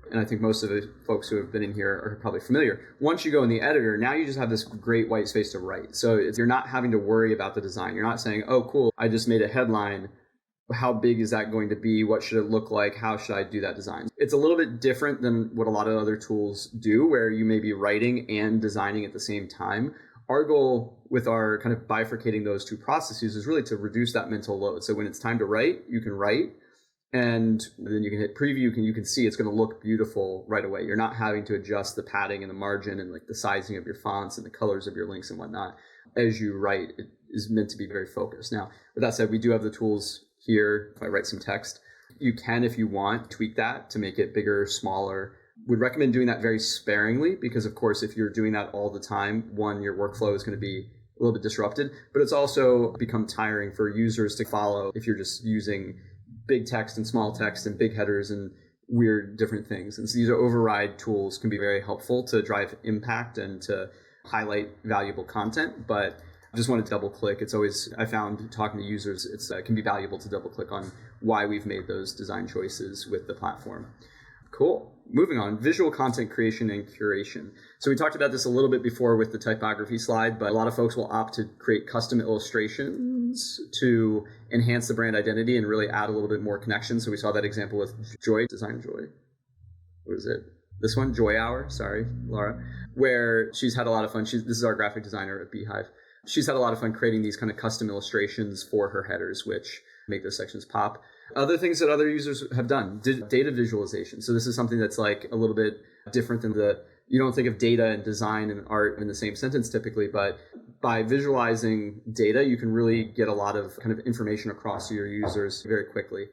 and I think most of the folks who have been in here are probably familiar, once you go in the editor, now you just have this great white space to write. So you're not having to worry about the design. You're not saying, oh, cool, I just made a headline. How big is that going to be? What should it look like? How should I do that design? It's a little bit different than what a lot of other tools do, where you may be writing and designing at the same time. Our goal with our kind of bifurcating those two processes is really to reduce that mental load. So when it's time to write, you can write, and then you can hit preview, and you can see it's going to look beautiful right away. You're not having to adjust the padding and the margin and like the sizing of your fonts and the colors of your links and whatnot. As you write, it is meant to be very focused. Now, with that said, we do have the tools here. If I write some text, you can, if you want, tweak that to make it bigger, smaller. Would recommend doing that very sparingly, because of course, if you're doing that all the time, one, your workflow is going to be a little bit disrupted, but it's also become tiring for users to follow if you're just using big text and small text and big headers and weird different things. And so these override tools can be very helpful to drive impact and to highlight valuable content, but I just wanted to double click. It's always, I found talking to users, it can be valuable to double click on why we've made those design choices with the platform. Cool. Moving on, visual content creation and curation. So we talked about this a little bit before with the typography slide, but a lot of folks will opt to create custom illustrations to enhance the brand identity and really add a little bit more connection. So we saw that example with Design Joy. What is it? This one, Joy Hour. Sorry, Laura. Where she's had a lot of fun. This is our graphic designer at beehiiv. She's had a lot of fun creating these kind of custom illustrations for her headers, which make those sections pop. Other things that other users have done, data visualization. So this is something that's like a little bit different than you don't think of data and design and art in the same sentence typically, but by visualizing data, you can really get a lot of kind of information across to your users very quickly.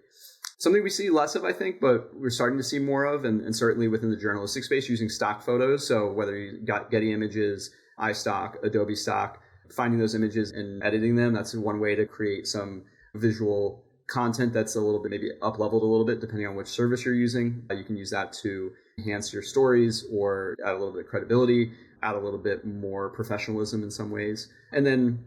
Something we see less of, I think, but we're starting to see more of, and certainly within the journalistic space, using stock photos. So whether you got Getty Images, iStock, Adobe Stock, finding those images and editing them, that's one way to create some visual content that's a little bit maybe up-leveled a little bit depending on which service you're using. You can use that to enhance your stories or add a little bit of credibility, add a little bit more professionalism in some ways. And then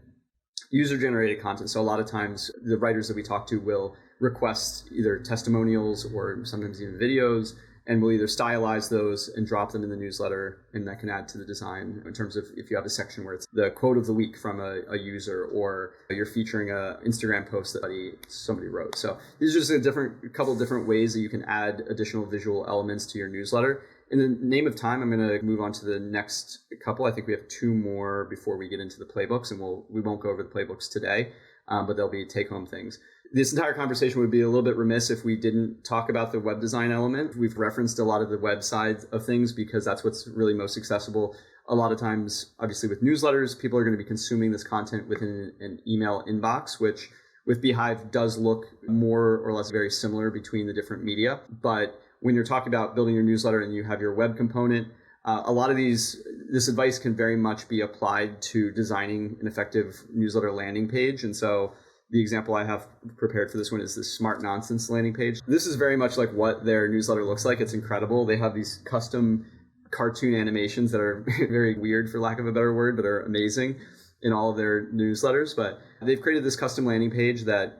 user-generated content. So a lot of times the writers that we talk to will request either testimonials or sometimes even videos, and we'll either stylize those and drop them in the newsletter, and that can add to the design in terms of if you have a section where it's the quote of the week from a user, or you're featuring a Instagram post that somebody wrote. So these are just a couple of different ways that you can add additional visual elements to your newsletter. In the name of time, I'm going to move on to the next couple. I think we have two more before we get into the playbooks, and we won't go over the playbooks today, but they'll be take-home things. This entire conversation would be a little bit remiss if we didn't talk about the web design element. We've referenced a lot of the web side of things because that's what's really most accessible. A lot of times, obviously with newsletters, people are going to be consuming this content within an email inbox, which with beehiiv does look more or less very similar between the different media. But when you're talking about building your newsletter and you have your web component, a lot of this advice can very much be applied to designing an effective newsletter landing page. And so the example I have prepared for this one is this Smart Nonsense landing page. This is very much like what their newsletter looks like. It's incredible. They have these custom cartoon animations that are very weird, for lack of a better word, but are amazing in all of their newsletters. But they've created this custom landing page that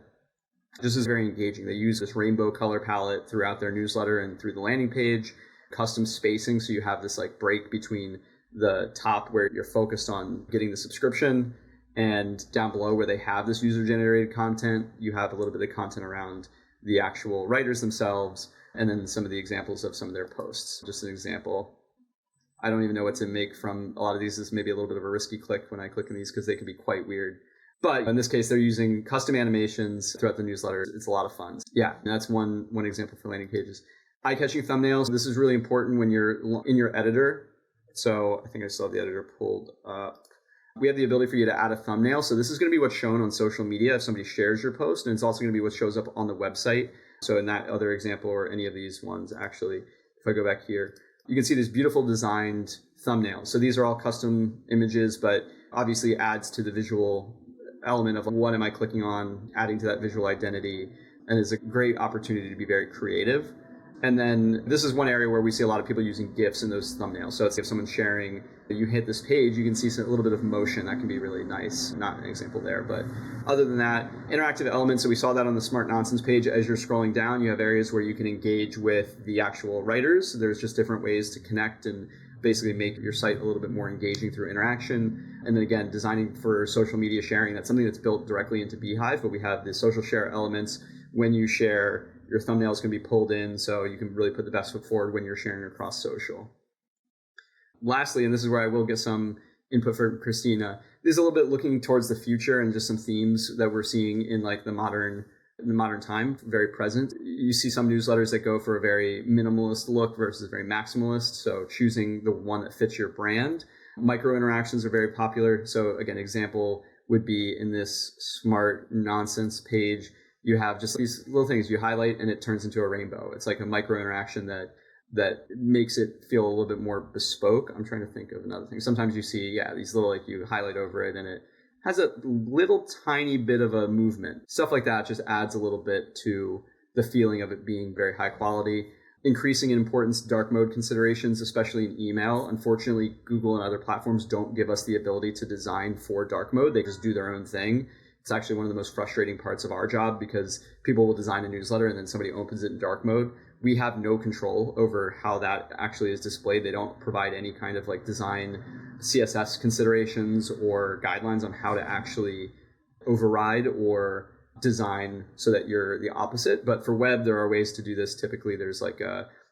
just is very engaging. They use this rainbow color palette throughout their newsletter and through the landing page, custom spacing, so you have this like break between the top where you're focused on getting the subscription, and down below where they have this user-generated content, you have a little bit of content around the actual writers themselves, and then some of the examples of some of their posts. Just an example. I don't even know what to make from a lot of these. This may be a little bit of a risky click when I click on these because they can be quite weird. But in this case, they're using custom animations throughout the newsletter. It's a lot of fun. Yeah, and that's one example for landing pages. Eye-catching thumbnails. This is really important when you're in your editor. So I think I still have the editor pulled up. We have the ability for you to add a thumbnail. So this is going to be what's shown on social media if somebody shares your post, and it's also going to be what shows up on the website. So in that other example, or any of these ones, actually, if I go back here, you can see this beautiful designed thumbnail. So these are all custom images, but obviously adds to the visual element of what am I clicking on, adding to that visual identity, and is a great opportunity to be very creative. And then this is one area where we see a lot of people using GIFs in those thumbnails. So if someone's sharing, you hit this page, you can see a little bit of motion. That can be really nice. Not an example there, but other than that, interactive elements. So we saw that on the Smart Nonsense page. As you're scrolling down, you have areas where you can engage with the actual writers. There's just different ways to connect and basically make your site a little bit more engaging through interaction. And then again, designing for social media sharing. That's something that's built directly into beehiiv, but we have the social share elements. When you share, your thumbnails can be pulled in, so you can really put the best foot forward when you're sharing across social. Lastly, and this is where I will get some input from Kristina, this is a little bit looking towards the future and just some themes that we're seeing in like the modern time, very present. You see some newsletters that go for a very minimalist look versus very maximalist, so choosing the one that fits your brand. Micro interactions are very popular. So again, example would be in this Smart Nonsense page, you have just these little things you highlight and it turns into a rainbow. It's like a micro interaction that makes it feel a little bit more bespoke. I'm trying to think of another thing. Sometimes you see, these little, like you highlight over it and it has a little tiny bit of a movement. Stuff like that just adds a little bit to the feeling of it being very high quality. Increasing in importance, dark mode considerations, especially in email. Unfortunately, Google and other platforms don't give us the ability to design for dark mode. They just do their own thing. It's actually one of the most frustrating parts of our job because people will design a newsletter and then somebody opens it in dark mode. We have no control over how that actually is displayed. They don't provide any kind of like design CSS considerations or guidelines on how to actually override or design so that you're the opposite. But for web, there are ways to do this. Typically, there's like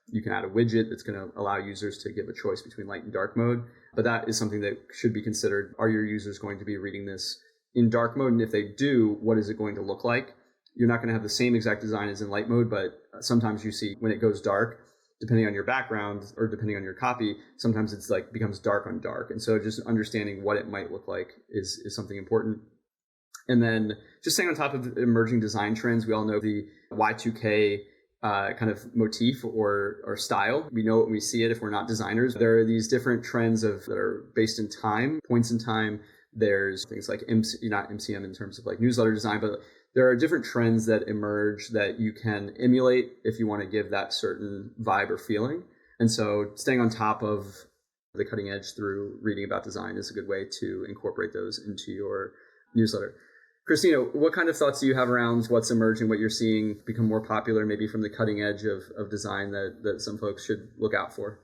you can add a widget that's going to allow users to give a choice between light and dark mode. But that is something that should be considered. Are your users going to be reading this in dark mode? And if they do, what is it going to look like? You're not going to have the same exact design as in light mode, but sometimes you see when it goes dark, depending on your background or depending on your copy, sometimes it's like becomes dark on dark. And so just understanding what it might look like is something important. And then just staying on top of emerging design trends. We all know the Y2K kind of motif or style. We know it when we see it if we're not designers. There are these different trends that are based in time, points in time. There's things like not MCM in terms of like newsletter design, but there are different trends that emerge that you can emulate if you want to give that certain vibe or feeling. And so staying on top of the cutting edge through reading about design is a good way to incorporate those into your newsletter. Kristina, what kind of thoughts do you have around what's emerging, what you're seeing become more popular, maybe from the cutting edge of design that some folks should look out for?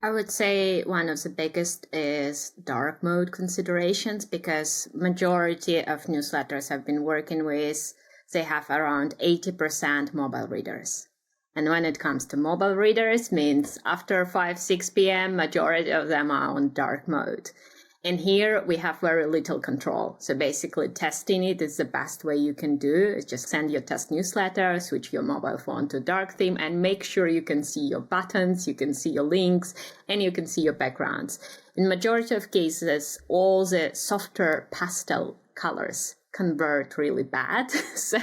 I would say one of the biggest is dark mode considerations, because majority of newsletters I've been working with, they have around 80% mobile readers. And when it comes to mobile readers, means after 6 p.m., majority of them are on dark mode. And here we have very little control. So basically testing it is the best way you can do. Is just send your test newsletter, switch your mobile phone to dark theme, and make sure you can see your buttons, you can see your links, and you can see your backgrounds. In majority of cases, all the softer pastel colors convert really bad. So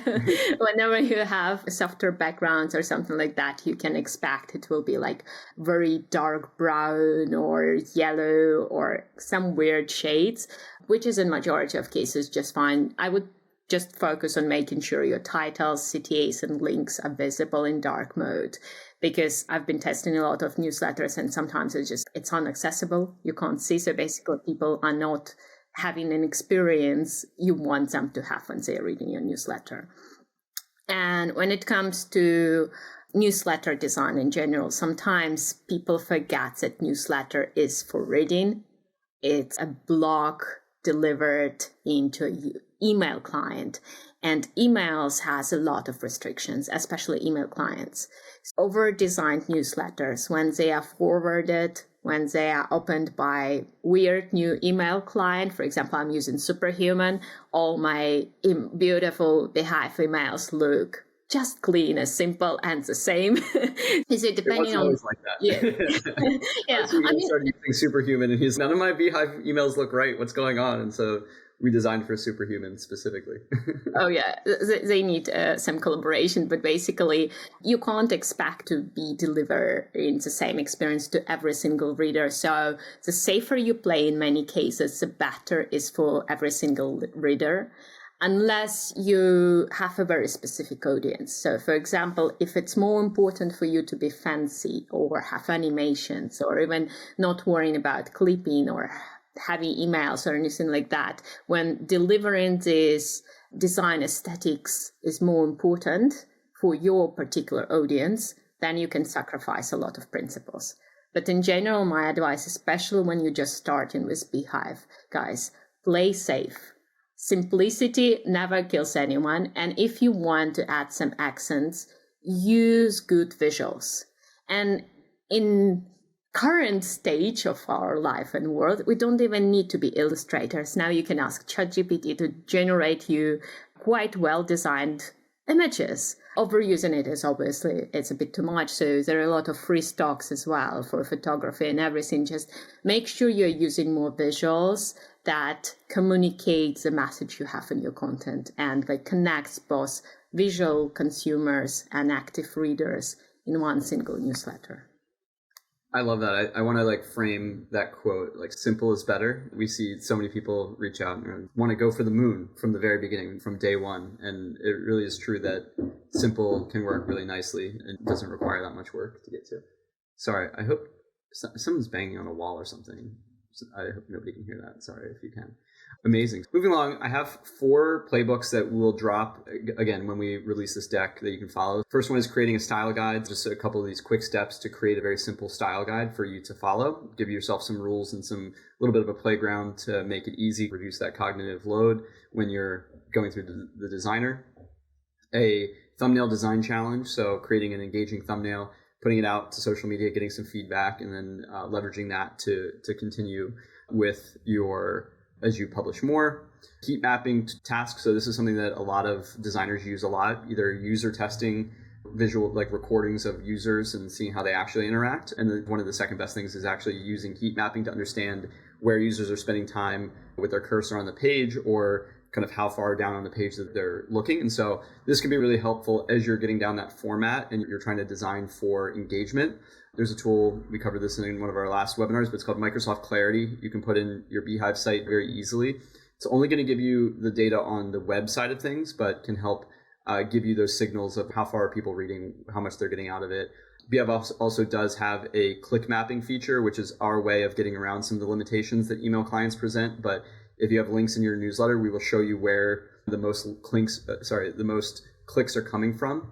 whenever you have softer backgrounds or something like that, you can expect it will be like very dark brown or yellow or some weird shades, which is in majority of cases just fine. I would just focus on making sure your titles, CTAs, and links are visible in dark mode, because I've been testing a lot of newsletters and sometimes it's inaccessible. You can't see. So basically people are not having an experience you want them to have when they're reading your newsletter. And when it comes to newsletter design in general. Sometimes people forget that newsletter is for reading. It's a blog delivered into an email client. And emails has a lot of restrictions, especially email clients. Over-designed newsletters, when they are forwarded, when they are opened by weird new email client, for example, I'm using Superhuman, all my beautiful beehiiv emails look just clean, as simple, and the same. Is it depending on? Always like that. Yeah, yeah. I started using Superhuman, and none of my beehiiv emails look right. What's going on? And so we designed for Superhuman specifically. Oh yeah, they need some collaboration, but basically you can't expect to be delivering the same experience to every single reader. So the safer you play in many cases, the better is for every single reader, unless you have a very specific audience. So for example, if it's more important for you to be fancy or have animations or even not worrying about clipping or heavy emails or anything like that, when delivering this design aesthetics is more important for your particular audience, then you can sacrifice a lot of principles. But in general, my advice, especially when you're just starting with beehiiv, guys, play safe. Simplicity never kills anyone. And if you want to add some accents, use good visuals. And in current stage of our life and world, we don't even need to be illustrators. Now you can ask ChatGPT to generate you quite well-designed images. Overusing it is obviously, it's a bit too much. So there are a lot of free stocks as well for photography and everything. Just make sure you're using more visuals that communicate the message you have in your content and like connects both visual consumers and active readers in one single newsletter. I love that. I want to like frame that quote, like simple is better. We see so many people reach out and want to go for the moon from the very beginning, from day one. And it really is true that simple can work really nicely and doesn't require that much work to get to. Sorry, I hope someone's banging on a wall or something. I hope nobody can hear that. Sorry if you can. Amazing. Moving along, I have 4 playbooks that will drop, again, when we release this deck that you can follow. First one is creating a style guide, just a couple of these quick steps to create a very simple style guide for you to follow. Give yourself some rules and some little bit of a playground to make it easy, reduce that cognitive load when you're going through the designer. A thumbnail design challenge, so creating an engaging thumbnail, putting it out to social media, getting some feedback, and then leveraging that to continue with your as you publish more. Heat mapping tasks. So this is something that a lot of designers use a lot, either user testing, visual like recordings of users and seeing how they actually interact. And then one of the second best things is actually using heat mapping to understand where users are spending time with their cursor on the page or kind of how far down on the page that they're looking. And so this can be really helpful as you're getting down that format and you're trying to design for engagement. There's a tool, we covered this in one of our last webinars, but it's called Microsoft Clarity. You can put in your beehiiv site very easily. It's only going to give you the data on the web side of things, but can help give you those signals of how far are people reading, how much they're getting out of it. beehiiv also does have a click mapping feature, which is our way of getting around some of the limitations that email clients present. But if you have links in your newsletter, we will show you where the most clicks are coming from.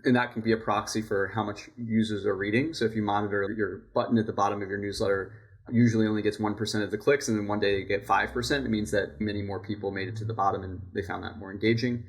And that can be a proxy for how much users are reading. So if you monitor your button at the bottom of your newsletter usually only gets 1% of the clicks, and then one day you get 5%, it means that many more people made it to the bottom and they found that more engaging.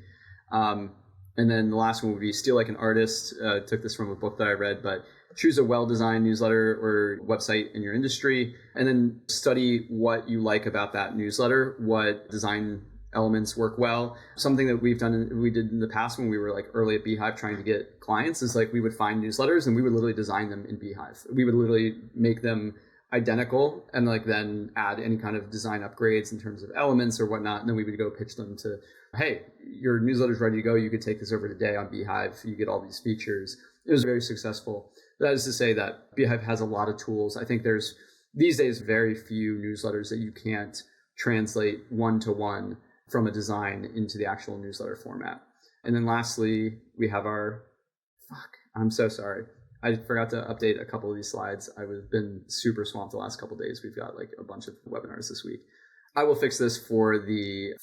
And then the last one would be steal like an artist. Took this from a book that I read, but choose a well-designed newsletter or website in your industry, and then study what you like about that newsletter, what design elements work well. Something that we did in the past when we were like early at beehiiv trying to get clients is like we would find newsletters and we would literally design them in beehiiv. We would literally make them identical and like then add any kind of design upgrades in terms of elements or whatnot. And then we would go pitch them to, hey, your newsletter's ready to go. You could take this over today on beehiiv. You get all these features. It was very successful. That is to say that beehiiv has a lot of tools. I think there's these days very few newsletters that you can't translate one-to-one from a design into the actual newsletter format. And then lastly, we have I'm so sorry. I forgot to update a couple of these slides. I've been super swamped the last couple of days. We've got like a bunch of webinars this week. I will fix this for the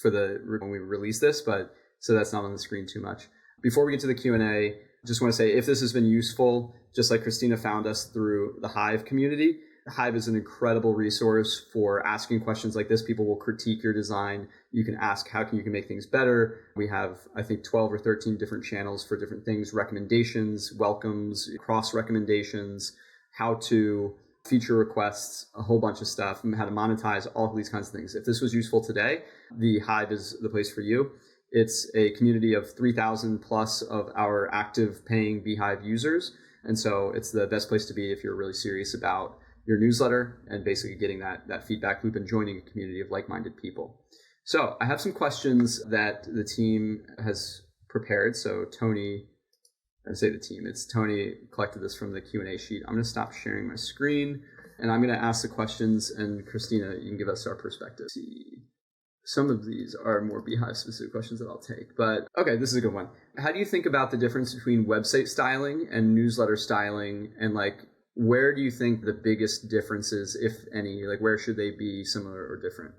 when we release this, but so that's not on the screen too much. Before we get to the Q&A, Just want to say, if this has been useful, just like Kristina found us through the Hive community, Hive is an incredible resource for asking questions like this. People will critique your design. You can ask how you can make things better. We have, I think, 12 or 13 different channels for different things, recommendations, welcomes, cross recommendations, how to, feature requests, a whole bunch of stuff, and how to monetize, all of these kinds of things. If this was useful today, the Hive is the place for you. It's a community of 3,000 plus of our active paying beehiiv users. And so it's the best place to be if you're really serious about your newsletter and basically getting that feedback loop and joining a community of like-minded people. So I have some questions that the team has prepared. So Tony, I say the team, it's Tony collected this from the Q&A sheet. I'm going to stop sharing my screen and I'm going to ask the questions, and Kristina, you can give us our perspective. See, some of these are more beehiiv specific questions that I'll take, but okay, this is a good one. How do you think about the difference between website styling and newsletter styling, and like, where do you think the biggest differences, if any, like where should they be similar or different?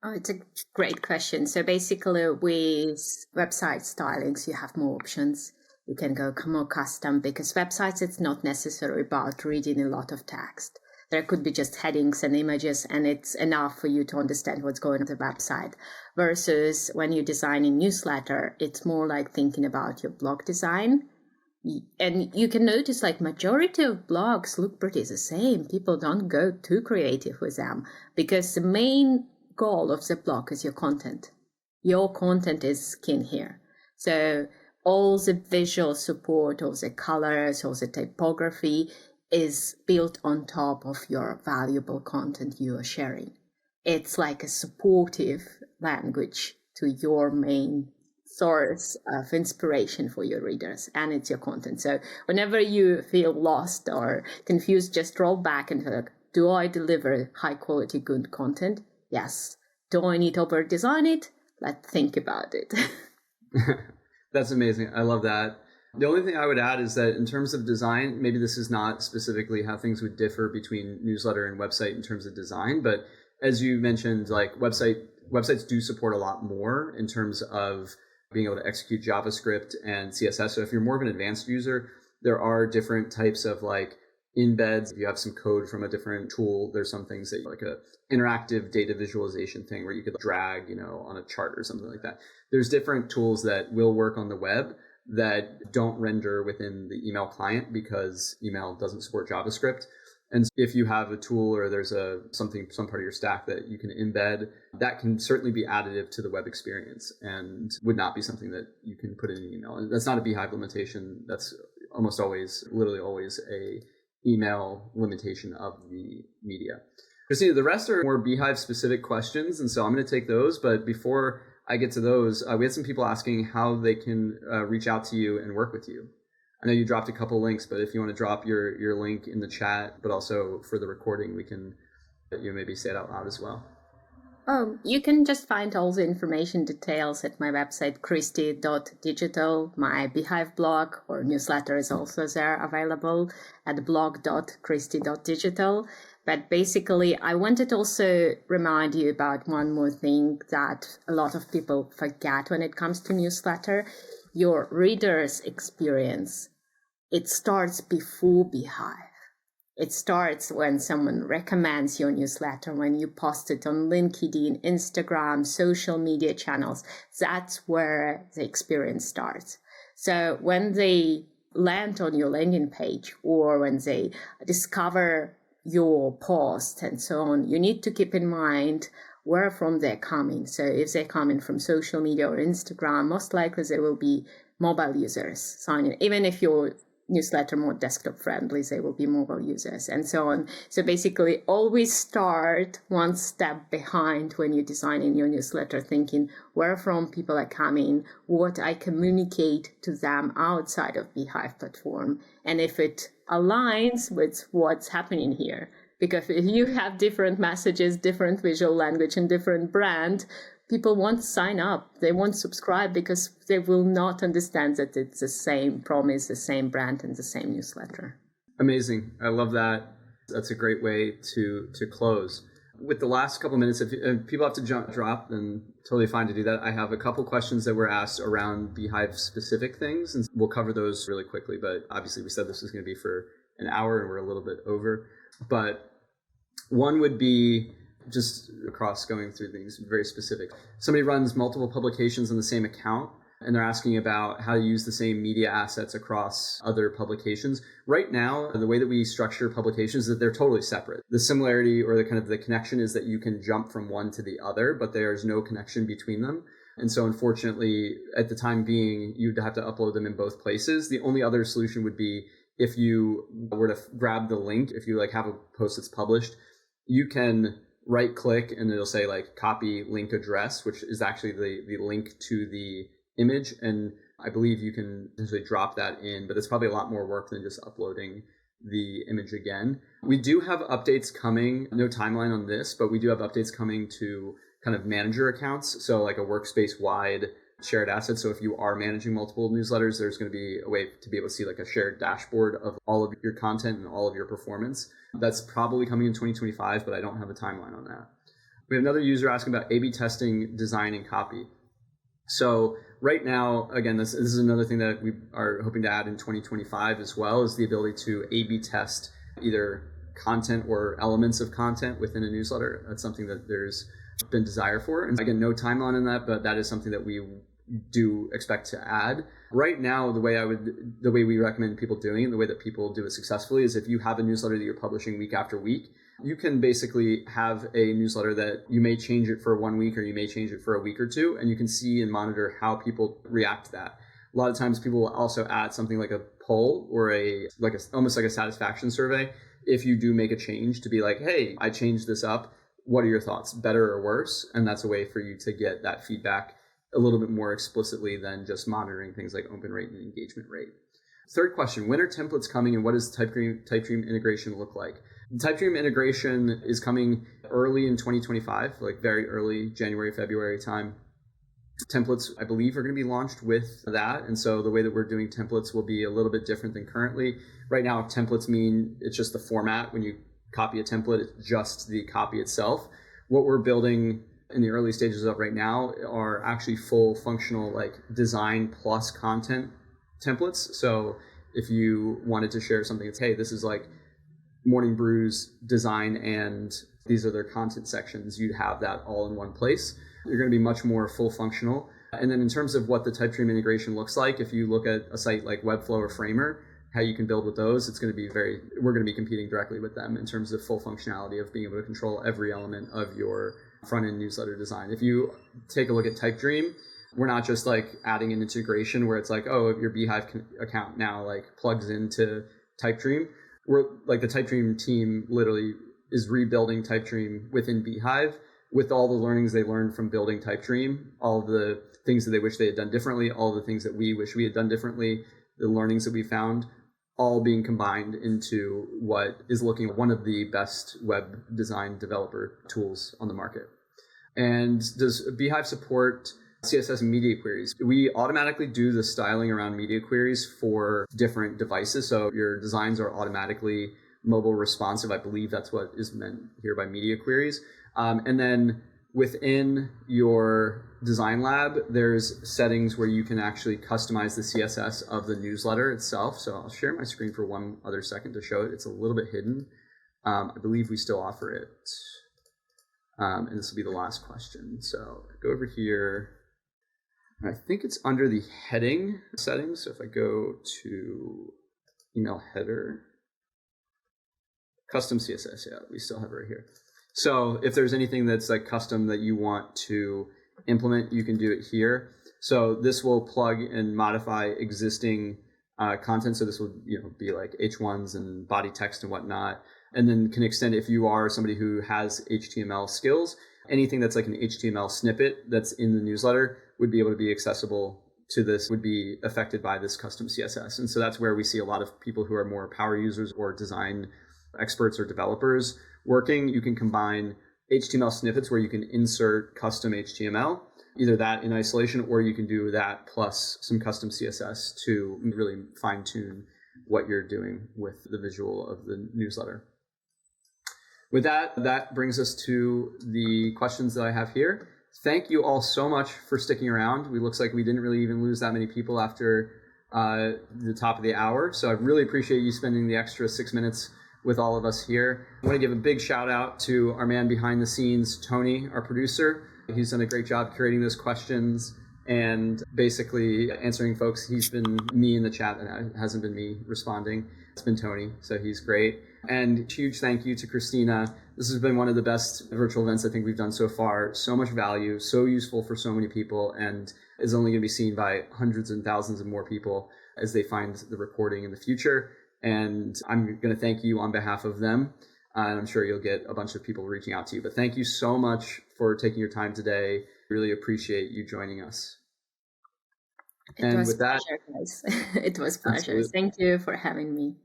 Oh, it's a great question. So basically with website stylings, you have more options. You can go more custom, because websites, it's not necessarily about reading a lot of text. There could be just headings and images, and it's enough for you to understand what's going on the website. Versus when you design a newsletter, it's more like thinking about your blog design. And you can notice like majority of blogs look pretty the same. People don't go too creative with them, because the main goal of the blog is your content. Your content is king here. So all the visual support, all the colors, all the typography is built on top of your valuable content you are sharing. It's like a supportive language to your main source of inspiration for your readers, and it's your content. So whenever you feel lost or confused, just roll back and think, do I deliver high quality, good content? Yes. Do I need to over design it? Let's think about it. That's amazing. I love that. The only thing I would add is that in terms of design, maybe this is not specifically how things would differ between newsletter and website in terms of design, but as you mentioned, like websites do support a lot more in terms of being able to execute JavaScript and CSS. So if you're more of an advanced user, there are different types of like embeds. If you have some code from a different tool, there's some things that like a interactive data visualization thing where you could drag, on a chart or something like that. There's different tools that will work on the web that don't render within the email client because email doesn't support JavaScript. And if you have a tool or there's some part of your stack that you can embed, that can certainly be additive to the web experience and would not be something that you can put in an email. And that's not a beehiiv limitation. That's almost always, literally always a email limitation of the media. Kristina, the rest are more beehiiv specific questions. And so I'm going to take those. But before I get to those, we had some people asking how they can reach out to you and work with you. I know you dropped a couple links, but if you want to drop your link in the chat, but also for the recording, we can maybe say it out loud as well. Oh, you can just find all the information details at my website, christy.digital. My beehiiv blog or newsletter is also there available at blog.christy.digital. But basically, I wanted to also remind you about one more thing that a lot of people forget when it comes to newsletter. Your reader's experience, it starts before beehiiv. It starts when someone recommends your newsletter, when you post it on LinkedIn, Instagram, social media channels. That's where the experience starts. So when they land on your landing page or when they discover your post and so on, you need to keep in mind where from they're coming. So if they're coming from social media or Instagram, most likely they will be mobile users signing. Even if your newsletter more desktop friendly, they will be mobile users and so on. So basically always start one step behind when you're designing your newsletter, thinking where from people are coming, what I communicate to them outside of beehiiv platform, and if it aligns with what's happening here. Because if you have different messages, different visual language, and different brand, people won't sign up. They won't subscribe because they will not understand that it's the same promise, the same brand, and the same newsletter. Amazing. I love that. That's a great way to close. with the last couple minutes, if people have to drop, then totally fine to do that. I have a couple questions that were asked around beehiiv specific things, and we'll cover those really quickly. But obviously, we said this was going to be for an hour, and we're a little bit over. But one would be just across going through things very specific. Somebody runs multiple publications on the same account, and they're asking about how to use the same media assets across other publications. Right now, the way that we structure publications is that they're totally separate. The similarity or the connection is that you can jump from one to the other, but there's no connection between them. And so unfortunately, at the time being, you'd have to upload them in both places. The only other solution would be if you were to grab the link, if you have a post that's published, you can right click and it'll say copy link address, which is actually the link to the image, and I believe you can essentially drop that in, but it's probably a lot more work than just uploading the image again. We do have updates coming, no timeline on this, but we do have updates coming to kind of manager accounts, so like a workspace wide shared asset. So if you are managing multiple newsletters, there's going to be a way to be able to see a shared dashboard of all of your content and all of your performance. That's probably coming in 2025, but I don't have a timeline on that. We have another user asking about A/B testing, design, and copy. So right now, again, this is another thing that we are hoping to add in 2025 as well, is the ability to A/B test either content or elements of content within a newsletter. That's something that there's been desire for. And again, no timeline on that, but that is something that we do expect to add. Right now, the way we recommend people doing it, the way that people do it successfully, is if you have a newsletter that you're publishing week after week, you can basically have a newsletter that you may change it for 1 week or you may change it for a week or two, and you can see and monitor how people react to that. A lot of times people will also add something like a poll or almost like a satisfaction survey if you do make a change, to be like, hey, I changed this up. What are your thoughts, better or worse? And that's a way for you to get that feedback a little bit more explicitly than just monitoring things like open rate and engagement rate. Third question, when are templates coming and what does Typedream integration look like? Typedream integration is coming early in 2025, very early January, February time. Templates, I believe, are going to be launched with that. And so the way that we're doing templates will be a little bit different than currently. Right now, templates mean it's just the format. When you copy a template, it's just the copy itself. What we're building in the early stages of right now are actually full functional design plus content templates. So if you wanted to share something, it's, hey, this is Morning Brew's design and these are their content sections, you'd have that all in one place. You're going to be much more full functional. And then in terms of what the Typedream integration looks like, if you look at a site like Webflow or Framer, how you can build with those, we're going to be competing directly with them in terms of full functionality of being able to control every element of your front-end newsletter design. If you take a look at Typedream, we're not just adding an integration where it's oh, your beehiiv account now plugs into Typedream. We're the Typedream team literally is rebuilding Typedream within beehiiv with all the learnings they learned from building Typedream, all the things that they wish they had done differently, all the things that we wish we had done differently, the learnings that we found, all being combined into what is looking one of the best web design developer tools on the market. And does beehiiv support CSS and media queries? We automatically do the styling around media queries for different devices. So your designs are automatically mobile responsive. I believe that's what is meant here by media queries. And then within your design lab, there's settings where you can actually customize the CSS of the newsletter itself. So I'll share my screen for one other second to show it. It's a little bit hidden. I believe we still offer it. And this will be the last question. So go over here. I think it's under the heading settings. So if I go to email header, custom CSS, yeah, we still have it right here. So if there's anything that's custom that you want to implement, you can do it here. So this will plug and modify existing content. So this will be H1s and body text and whatnot, and then can extend if you are somebody who has HTML skills. Anything that's an HTML snippet that's in the newsletter would be able to be accessible to this, would be affected by this custom CSS. And so that's where we see a lot of people who are more power users or design experts or developers working. You can combine HTML snippets where you can insert custom HTML, either that in isolation, or you can do that plus some custom CSS to really fine tune what you're doing with the visual of the newsletter. With that, that brings us to the questions that I have here. Thank you all so much for sticking around. It looks like we didn't really even lose that many people after the top of the hour. So I really appreciate you spending the extra 6 minutes with all of us here. I want to give a big shout out to our man behind the scenes, Tony, our producer. He's done a great job curating those questions and basically answering folks. He's been me in the chat, and it hasn't been me responding. It's been Tony, so he's great. And huge thank you to Kristina. This has been one of the best virtual events I think we've done so far. So much value, so useful for so many people, and is only going to be seen by hundreds and thousands of more people as they find the recording in the future. And I'm going to thank you on behalf of them. And I'm sure you'll get a bunch of people reaching out to you. But thank you so much for taking your time today. Really appreciate you joining us. It was a pleasure, guys. It was a pleasure. Absolutely. Thank you for having me.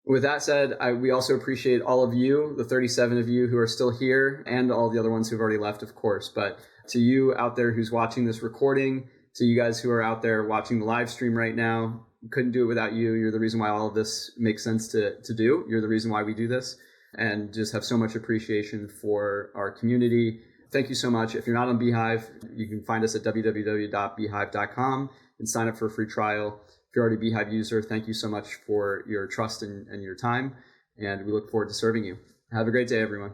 With that said, we also appreciate all of you, the 37 of you who are still here, and all the other ones who've already left, of course. But to you out there who's watching this recording, to you guys who are out there watching the live stream right now, couldn't do it without you. You're the reason why all of this makes sense to do. You're the reason why we do this, and just have so much appreciation for our community. Thank you so much. If you're not on beehiiv, you can find us at www.beehiiv.com and sign up for a free trial. If you're already a beehiiv user, thank you so much for your trust and your time, and we look forward to serving you. Have a great day, everyone.